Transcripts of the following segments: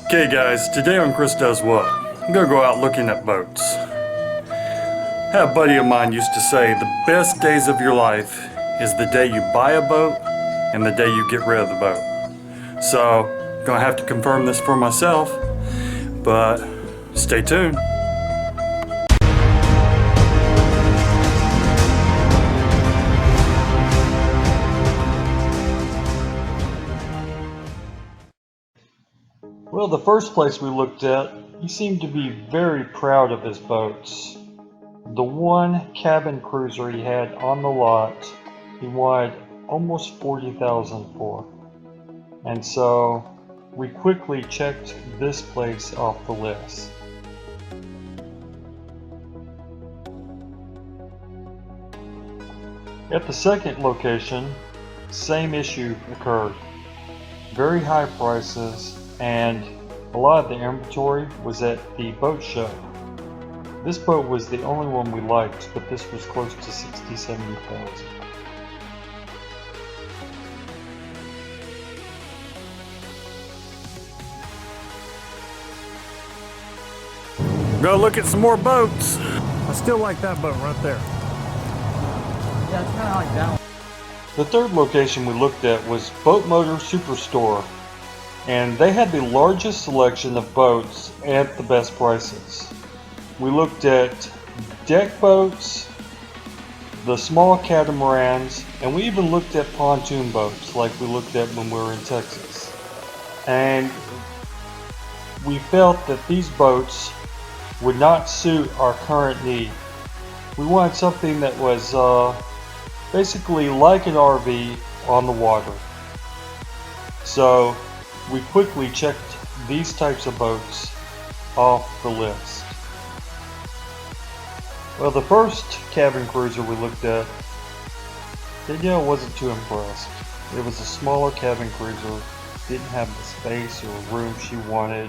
Okay guys, today on Chris Does What, I'm gonna go out looking at boats. I had a buddy of mine used to say the best days of your life is the day you buy a boat and the day you get rid of the boat. So, gonna have to confirm this for myself, but stay tuned. Well, the first place we looked at, he seemed to be very proud of his boats. The one cabin cruiser he had on the lot, he wanted almost $40,000 for. And so we quickly checked this place off the list. At the second location, same issue occurred. Very high prices, and a lot of the inventory was at the boat show. This boat was the only one we liked, but this was close to $60,000–$70,000. Go look at some more boats. I still like that boat right there. Yeah, it's kind of like that one. The third location we looked at was Boat Motor Superstore, and they had the largest selection of boats at the best prices. We looked at deck boats, the small catamarans, and we even looked at pontoon boats like we looked at when we were in Texas. And we felt that these boats would not suit our current need. We wanted something that was basically like an RV on the water. So we quickly checked these types of boats off the list. Well, the first cabin cruiser we looked at, Danielle wasn't too impressed. It was a smaller cabin cruiser, didn't have the space or room she wanted.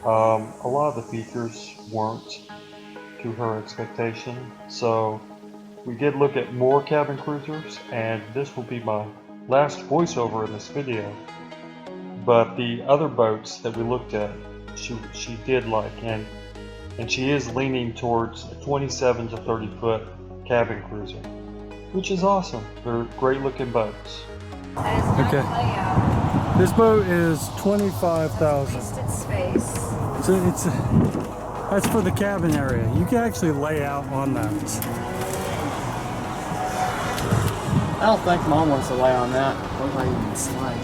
A lot of the features weren't to her expectation, so we did look at more cabin cruisers, and this will be my last voiceover in this video. But the other boats that we looked at, she did like, and she is leaning towards a 27 to 30 foot cabin cruiser, which is awesome. They're great looking boats. Okay. This boat is 25,000. Wasted space. So that's for the cabin area. You can actually lay out on that. I don't think Mom wants to lay on that. Looks like you can slide.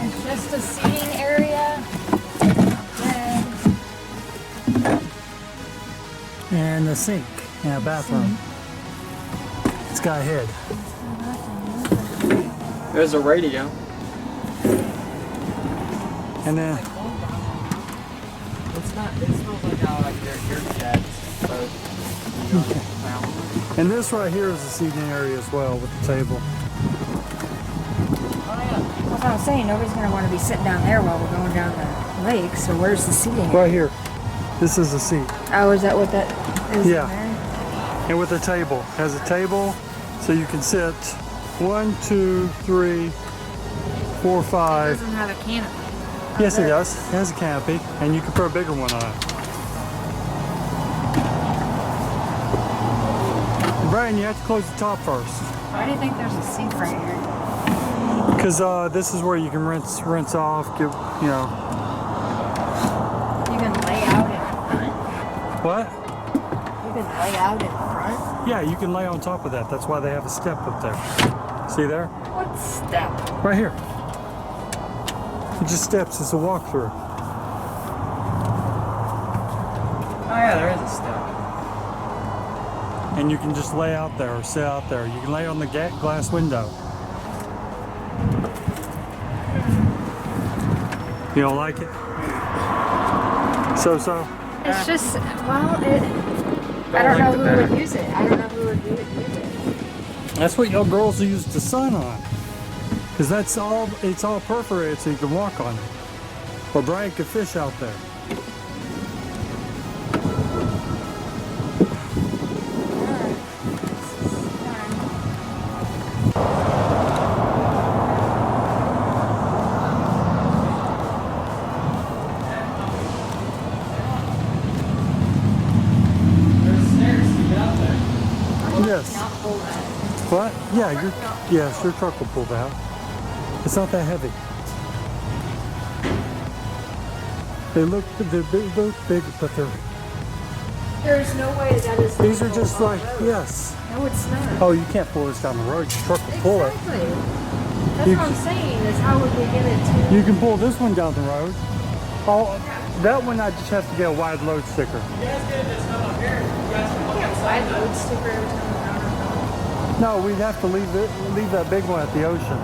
It's just a seating area. And a sink and a bathroom. It's got a head. There's a radio. And then It's not. It smells like how like your dad's boat. and this right here is the seating area as well with the table. That's what I was saying. Nobody's going to want to be sitting down there while we're going down the lake. So where's the seating? Right here. This is the seat. Oh, is that what that is? Yeah. There? And with the table. It has a table so you can sit 1, 2, 3, 4, It 5. doesn't have a canopy. Yes, it does. It has a canopy, and you can put a bigger one on it. And Brian, you have to close the top first. Why do you think there's a sink right here? Because this is where you can rinse off, get, you know. You can lay out in it, right? What? You can lay out in it, right? Yeah, you can lay on top of that. That's why they have a step up there. See there? What step? Right here. It just steps. It's a walkthrough. Oh yeah, there is a step. And you can just lay out there or sit out there. You can lay on the glass window. You don't like it? So? It's just, well, I don't know who would use it. I don't know who would use it. That's what y'all girls use the sun on. Because that's all, it's all perforated so you can walk on it. Or Brian could fish out there. pull that. What? Yeah, yes, your truck will pull that. It's not that heavy. They're big, but There's no way that is. these are just like, yes. No, it's not. Oh, you can't pull this down the road. Your truck will pull it. Exactly. That's what I'm saying. Is how would we get it to? You can pull this one down the road. Oh, that one I just have to get a wide load sticker. You can't wide load sticker every time we're out. No, we'd have to leave that big one at the ocean.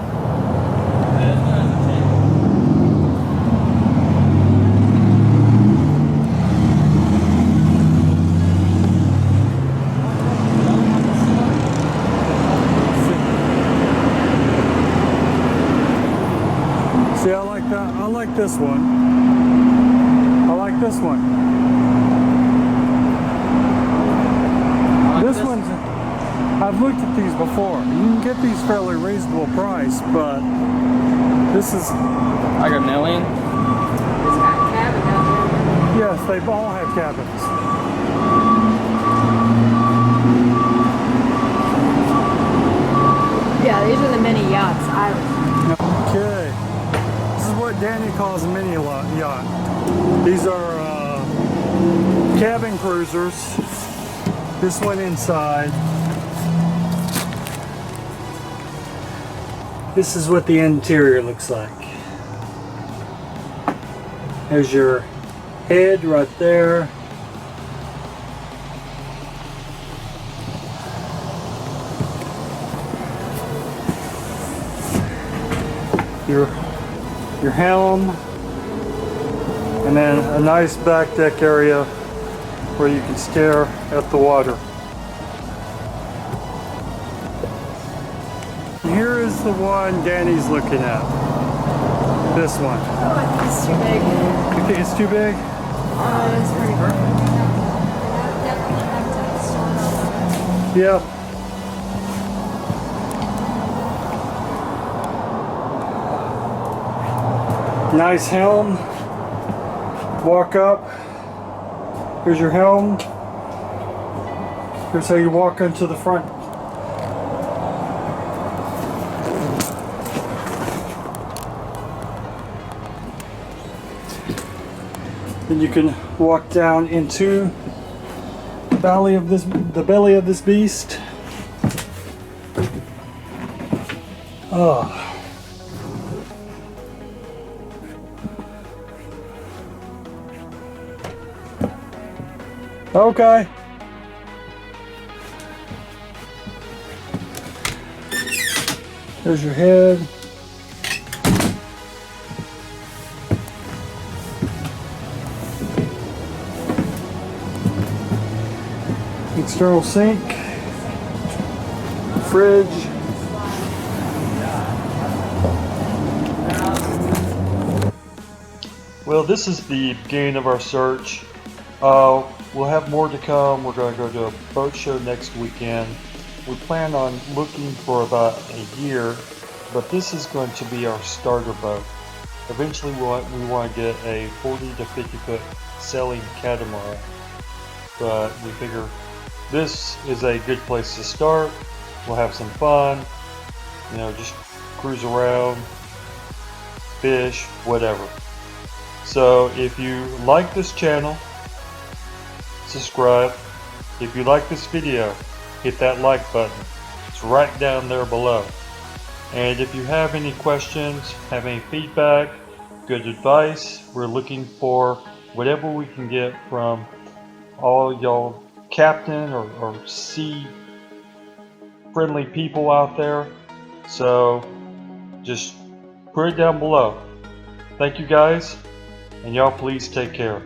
See, I like that. I like this one. I like this one. This one's, I've looked at these before. You can get these fairly reasonable price, but this is... Like $1 million? It's got a cabin out there. Yes, they all have cabins. Yeah, these are the mini yachts. Okay. This is what Danny calls a mini yacht. These are cabin cruisers. This one inside. This is what the interior looks like. There's your head right there. Your helm, and then a nice back deck area where you can stare at the water. Here is the one Danny's looking at. This one. Oh, I think it's too big. You think it's too big? Oh, it's pretty big. Definitely have to store it on Yeah. Nice helm. Walk up. Here's your helm. Here's how you walk into the front. Then you can walk down into the belly of this beast. Oh. Okay. There's your head. External sink. Fridge. Well, this is the beginning of our search. We'll have more to come. We're going to go to a boat show next weekend. We plan on looking for about a year, but this is going to be our starter boat. Eventually we want to get a 40 to 50 foot sailing catamaran, but we figure this is a good place to start. We'll have some fun, you know, just cruise around, fish, whatever. So if you like this channel, subscribe. If you like this video, hit that like button. It's right down there below. And if you have any questions, have any feedback, good advice, we're looking for whatever we can get from all y'all captain or sea friendly people out there. So just put it down below. Thank you guys, and y'all please take care.